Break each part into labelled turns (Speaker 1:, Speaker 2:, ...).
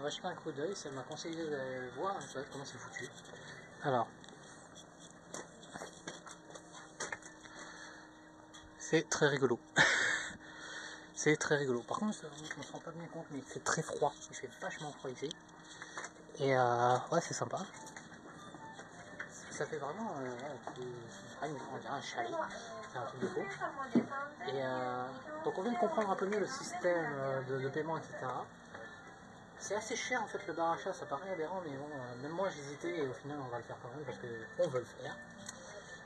Speaker 1: va jeter un coup d'œil, ça m'a conseillé de voir comment c'est foutu. Alors, c'est très rigolo. C'est très rigolo. Par contre, on ne se rend pas bien compte, mais il fait très froid. Il fait vachement froid ici. Et ouais, c'est sympa. Ça fait vraiment, on dirait un chalet. C'est un truc de fou. Et donc on vient de comprendre un peu mieux le système de paiement, etc. C'est assez cher en fait le bar achat, ça paraît aberrant, mais bon, même moi j'hésitais et au final on va le faire quand même parce qu'on veut le faire.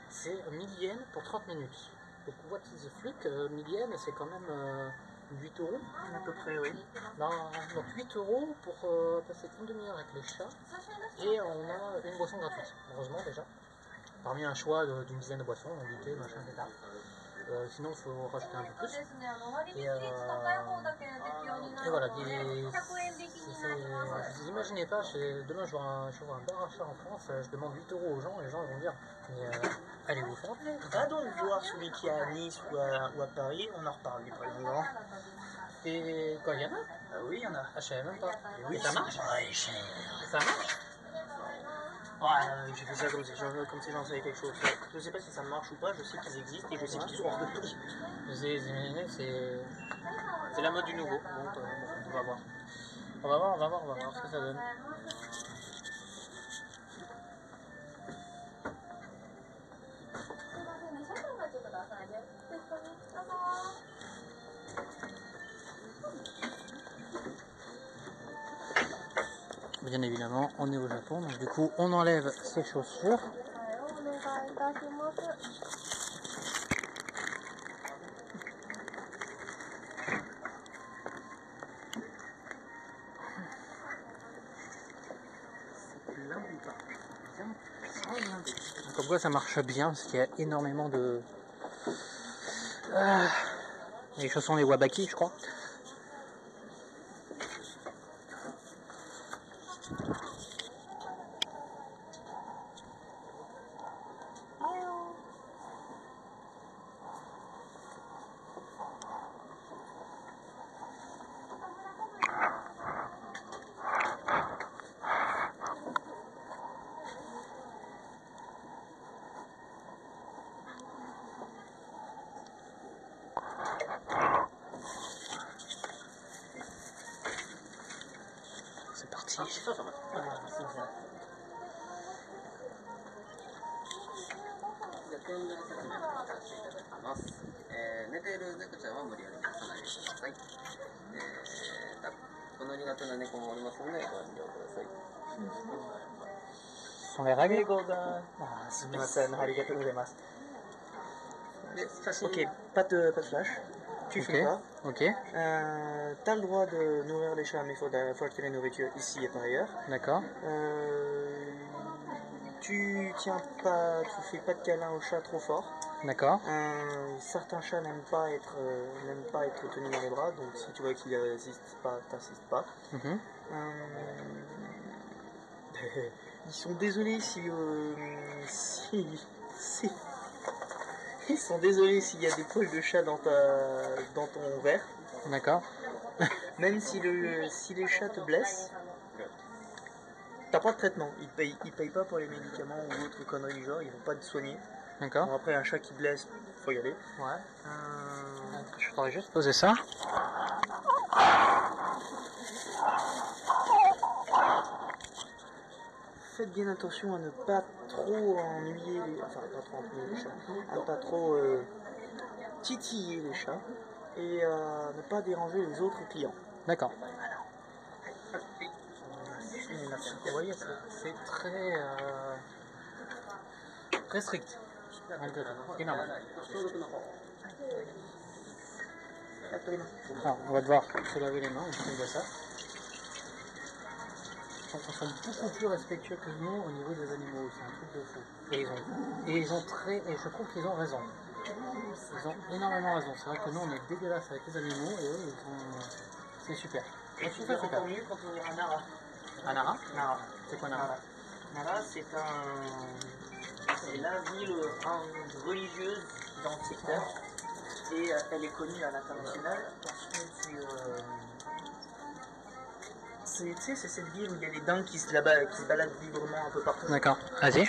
Speaker 1: C'est 1000 yens pour 30 minutes. Donc what is the flic, 1000 yens c'est quand même 8 euros
Speaker 2: à peu près, oui.
Speaker 1: Donc 8 euros pour passer une demi-heure avec les chats et on a une boisson gratuite, heureusement déjà. Parmi un choix d'une dizaine de boissons, du thé, machin, etc. Sinon il faut rajouter un peu plus. Et voilà, vous imaginez pas, demain je vois un bar achat en France, je demande 8 euros aux gens, et les gens vont dire mais allez vous faire.
Speaker 2: Va donc voir celui qui est à Nice ou à Paris, on en reparle du président.
Speaker 1: Et quoi, il y en a?
Speaker 2: Oui, il y en a.
Speaker 1: Ah, je savais même pas.
Speaker 2: Et oui,
Speaker 1: et ça marche?
Speaker 2: Ouais, cher.
Speaker 1: Ça marche?
Speaker 2: Ouais, j'ai fait ça comme si j'en savais quelque chose. Je sais pas si ça marche ou pas, je sais qu'ils existent et je sais qu'ils sont hors de prix.
Speaker 1: Vous imaginez, c'est la mode du nouveau. Donc, on va voir. On va voir ce que ça donne. Bien évidemment, on est au Japon, donc du coup, on enlève ses chaussures. Comme quoi ça marche bien, parce qu'il y a énormément de... les chaussons, les Wabaki, je crois. C'est parti. Ah, c'est ça, ça va. Ah,
Speaker 3: 寝ている猫ちゃんは無理やり出さないでください。この苦手な猫もおりますのでご遠慮ください。
Speaker 1: sont les règles.
Speaker 2: Ok, pas de flash. Tu fais pas.
Speaker 1: Ok.
Speaker 2: T'as le droit de nourrir les chats, mais faut acheter la nourriture ici et par ailleurs.
Speaker 1: D'accord.
Speaker 2: Tu fais pas de câlin au chat trop fort.
Speaker 1: D'accord.
Speaker 2: Certains chats n'aiment pas être tenus dans les bras, donc si tu vois qu'ils résistent pas, t'insistes pas. Ils sont désolés ils sont désolés s'il y a des poils de chat dans ton verre.
Speaker 1: D'accord.
Speaker 2: Même si les chats te blessent, t'as pas de traitement. Ils payent pas pour les médicaments ou autres conneries du genre, ils vont pas te soigner.
Speaker 1: D'accord.
Speaker 2: Bon, après, un chat qui blesse, faut y aller.
Speaker 1: Ouais. Je voudrais juste poser ça.
Speaker 2: Faites bien attention à ne pas trop ennuyer les... Enfin, pas trop ennuyer les chats. À ne pas trop titiller les chats. Et ne pas déranger les autres clients.
Speaker 1: D'accord.
Speaker 2: Vous voyez,
Speaker 1: c'est très strict. Énorme. Alors, on va devoir se laver les mains, on fait ça. Ils sont beaucoup plus respectueux que nous au niveau des animaux, c'est un truc de fou. Et je trouve qu'ils ont raison. Ils ont énormément raison. C'est vrai que nous on est dégueulasse avec les animaux et eux c'est super.
Speaker 2: Et tu fais encore mieux quand on ira à Nara.
Speaker 1: À Nara?
Speaker 2: Nara.
Speaker 1: C'est quoi Nara?
Speaker 2: Nara, c'est la ville religieuse dans le secteur. Et elle est connue à l'international parce que Tu sais, c'est cette ville où il y a des dingues qui se baladent librement un peu partout.
Speaker 1: D'accord, vas-y.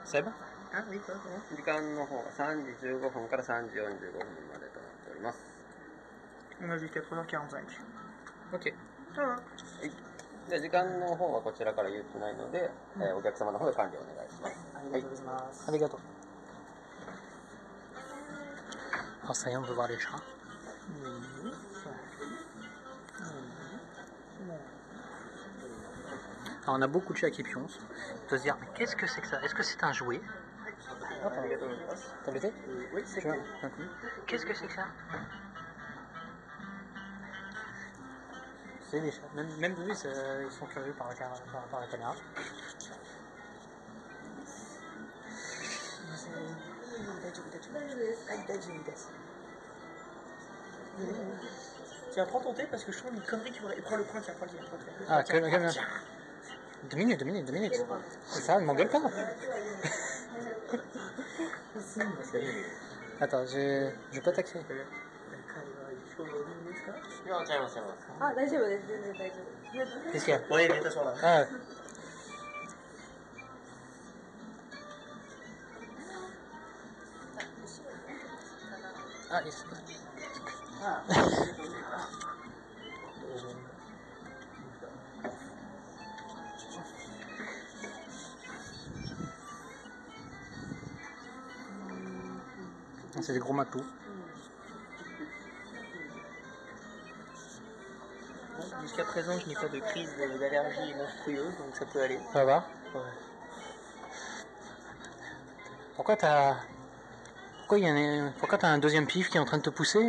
Speaker 1: Seb?
Speaker 2: あ、いいか、
Speaker 3: 時間の方が3時15分から3時45分までとなっております。
Speaker 2: On a vu 80-45.
Speaker 1: Ok.
Speaker 2: あ
Speaker 3: で時間の方はこちらから言ってないので、お客様の方で管理をお願いします。
Speaker 2: ありがとうございます。
Speaker 1: Arigato. Alors ça y est, on peut voir les chats. Alors on a beaucoup de chats qui pioncent. On peut se dire, mais qu'est-ce que c'est que ça? Est-ce que c'est un jouet? T'as l'été?
Speaker 2: Oui, c'est
Speaker 1: Tu vois, un coup. Qu'est-ce que c'est que ça? C'est des chats. Même eux, ils sont curieux par la caméra.
Speaker 2: Tiens, prends ton thé parce que je trouve une connerie qui pourrait. Prends le coin, tiens, prends le thé.
Speaker 1: Ah, tiens. 2 minutes. C'est ça, ne m'engueule pas. Attends, je peux taxer.
Speaker 4: あ、大丈夫です。全然大丈夫。
Speaker 1: Qu'est-ce qu'il y a?
Speaker 2: Oui, viens t'asseoir là.
Speaker 1: Ah ouais. Ah, yes. C'est des gros matous.
Speaker 2: Jusqu'à présent, je n'ai pas de crise d'allergie monstrueuse, donc ça peut aller.
Speaker 1: Ça va?
Speaker 2: Ouais.
Speaker 1: Pourquoi t'as un deuxième pif qui est en train de te pousser?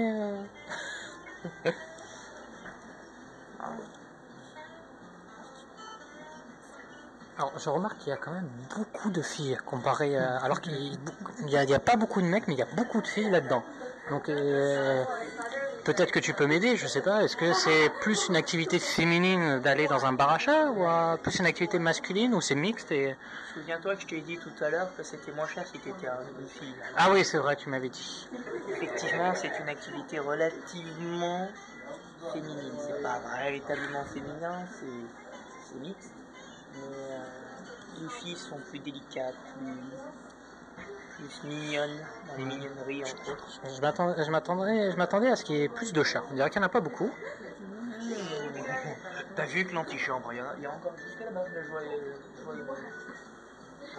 Speaker 1: Alors, je remarque qu'il y a quand même beaucoup de filles comparé à... Alors qu'il n'y a pas beaucoup de mecs, mais il y a beaucoup de filles là-dedans. Donc, peut-être que tu peux m'aider, je sais pas. Est-ce que c'est plus une activité féminine d'aller dans un bar à chat ou plus une activité masculine ou c'est mixte et...
Speaker 2: Souviens-toi que je t'ai dit tout à l'heure que c'était moins cher si tu étais une fille.
Speaker 1: Ah oui, c'est vrai, tu m'avais dit.
Speaker 2: Effectivement, c'est une activité relativement féminine. C'est pas véritablement féminin, c'est mixte. Mais les filles sont plus délicates, plus mignonnes, dans les mignonneries entre autres.
Speaker 1: Je m'attendais à ce qu'il y ait plus de chats. On dirait qu'il n'y en a pas beaucoup.
Speaker 2: T'as vu que l'antichambre, il y a encore jusqu'à là-bas, là, je vois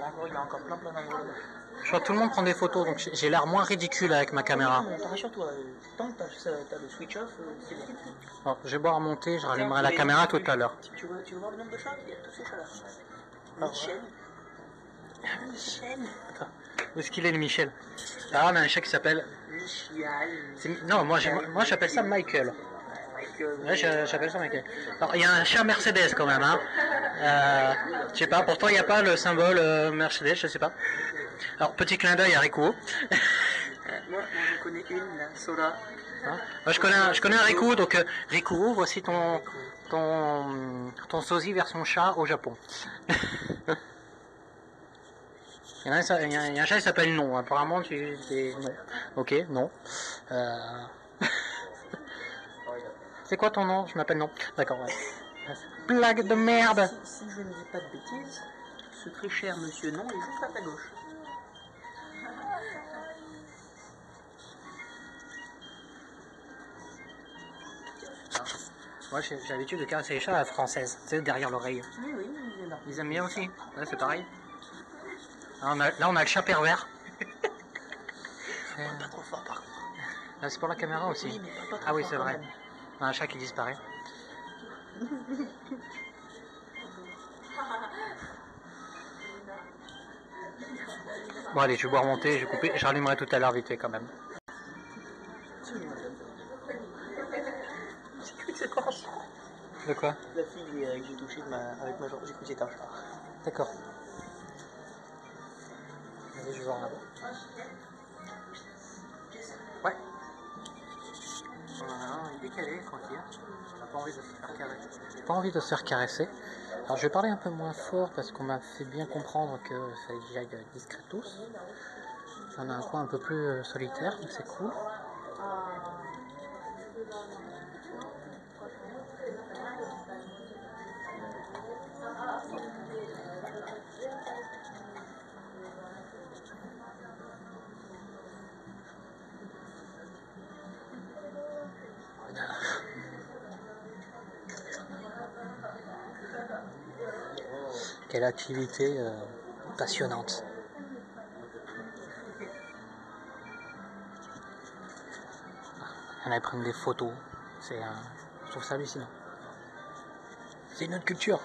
Speaker 2: encore, il y a encore plein d'endroits.
Speaker 1: Je vois que tout le monde prend des photos, donc j'ai l'air moins ridicule avec ma caméra.
Speaker 2: Non, rassure-toi, tant que t'as le switch off, c'est bien.
Speaker 1: Alors, je vais boire mon thé, je rallumerai la caméra tout à l'heure.
Speaker 2: Tu veux voir le nombre de chats? Il y a tous ces chats-là. Michel. Michel.
Speaker 1: Attends, où est-ce qu'il est le Michel? Ah, on a un chat qui s'appelle...
Speaker 2: Michel.
Speaker 1: Non, moi j'appelle ça Michael. Ouais, j'appelle ça Michael. Alors, il y a un chat Mercedes quand même, hein. Je sais pas, pourtant il n'y a pas le symbole Mercedes, je sais pas. Alors, petit clin d'œil à Rico.
Speaker 2: Moi, je connais une, là, Sola.
Speaker 1: Hein, je connais un Rico, donc Rico, voici ton sosie version chat au Japon. Il y a un chat qui s'appelle Non, apparemment non. Ok, non. C'est quoi ton nom? Je m'appelle Non. D'accord, ouais. Blague de merde.
Speaker 2: Si je ne dis pas de bêtises, ce très cher monsieur Non est juste à ta gauche.
Speaker 1: Moi j'ai l'habitude de caresser les chats à la française, tu sais, derrière l'oreille.
Speaker 2: Oui, il est là.
Speaker 1: Ils aiment bien aussi. Ouais, c'est pareil. Là on a le chat pervers.
Speaker 2: Pas trop fort par contre.
Speaker 1: Là c'est pour la caméra aussi.
Speaker 2: Oui, mais pas trop
Speaker 1: Ah oui,
Speaker 2: fort
Speaker 1: c'est
Speaker 2: quand
Speaker 1: vrai.
Speaker 2: même.
Speaker 1: On a un chat qui disparaît. Bon allez, je vais boire mon thé, je vais couper, je rallumerai tout à l'heure vite fait quand même. De quoi?
Speaker 2: La fille que j'ai touchée avec ma jambe, j'ai cru que c'était un chat.
Speaker 1: D'accord. Allez, je vais voir là-bas. Ouais. Voilà, il est décalé, tranquille. On n'a pas envie de se faire caresser. Pas envie de se faire caresser. Alors je vais parler un peu moins fort parce qu'on m'a fait bien comprendre qu'il fallait que j'aille discretos. On a un coin un peu plus solitaire, donc c'est cool. Quelle activité passionnante. On allait prendre des photos. Je trouve ça hallucinant. C'est une autre culture.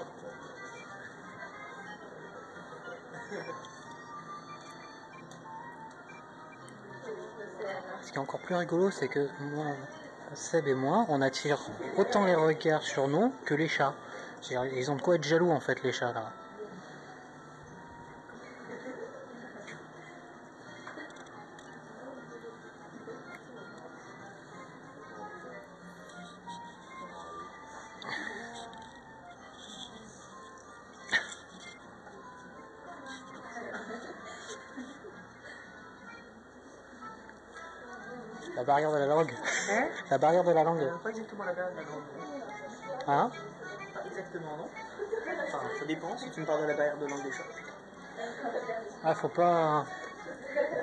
Speaker 1: Ce qui est encore plus rigolo, c'est que moi, Seb et moi, on attire autant les regards sur nous que les chats. Ils ont de quoi être jaloux en fait, les chats là. La barrière de la langue.
Speaker 2: Hein?
Speaker 1: La barrière de la langue.
Speaker 2: Pas exactement la barrière de la langue.
Speaker 1: Hein?
Speaker 2: Pas exactement, non? Enfin, ça dépend si tu me parles de la barrière de langue des chats.
Speaker 1: Ah, faut pas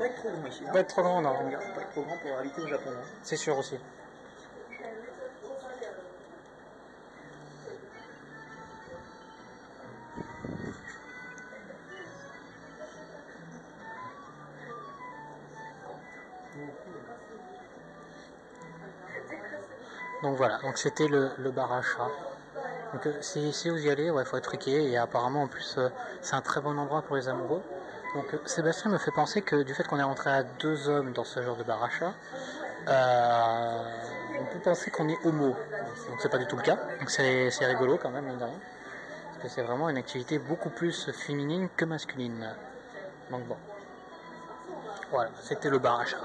Speaker 2: Être trop grand ici. Hein.
Speaker 1: être trop grand, non.
Speaker 2: Regarde, faut pas être trop grand pour habiter au Japon. Hein.
Speaker 1: C'est sûr aussi. Donc voilà, donc c'était le bar à chat. Donc si vous y allez, il faut être friqué et apparemment en plus c'est un très bon endroit pour les amoureux. Donc Sébastien me fait penser que du fait qu'on est rentré à 2 hommes dans ce genre de bar à chat, on peut penser qu'on est homo. Donc c'est pas du tout le cas, donc c'est rigolo quand même, mine de rien. Parce que c'est vraiment une activité beaucoup plus féminine que masculine. Donc bon, voilà, c'était le bar à chat.